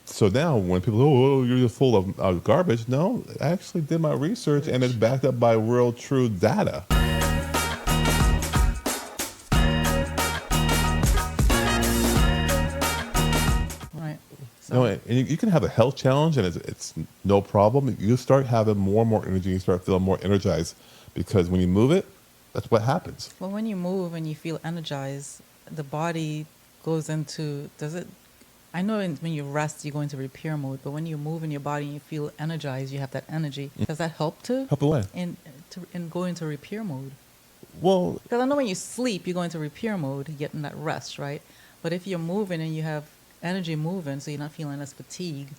So now when people, oh, you're just full of garbage. No, I actually did my research and it's backed up by real true data. Right. No, So, and you can have a health challenge and it's no problem. You start having more and more energy. You start feeling more energized because when you move it, that's what happens. well, when you move and you feel energized, the body goes into, does it? I know when you rest, you go into repair mode, but when you move in your body and you feel energized, you have that energy. Does that help to Help away. in go into repair mode? Well, Because I know when you sleep, you go into repair mode, getting that rest, right? But if you're moving and you have energy moving, so you're not feeling as fatigued,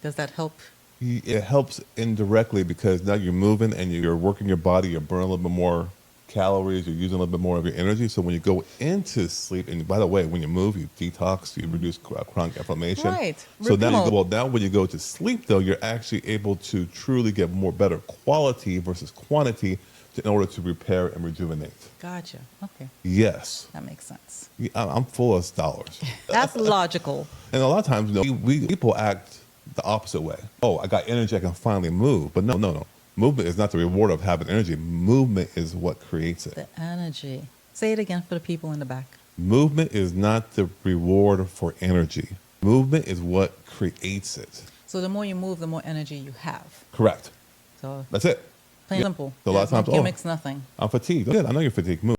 does that help? it helps indirectly because now you're moving and you're working your body. You're burning a little bit more calories. You're using a little bit more of your energy. So when you go into sleep, and by the way, when you move, you detox, you reduce chronic inflammation. Right. So now Repair you go, mode. well, now when you go to sleep, though, you're actually able to truly get more better quality versus quantity in order to repair and rejuvenate. Gotcha. Okay. Yes. That makes sense. I'm full of dollars. That's logical. And a lot of times, we people act the opposite way. Oh, I got energy, I can finally move. But no. Movement is not the reward of having energy. Movement is what creates it. The energy. Say it again for the people in the back. Movement is not the reward for energy. Movement is what creates it. So the more you move, the more energy you have. Correct. So That's it. plain Yeah. simple. So a lot of There's no times, gimmicks, nothing. I'm fatigued. Good. I know you're fatigued. Move.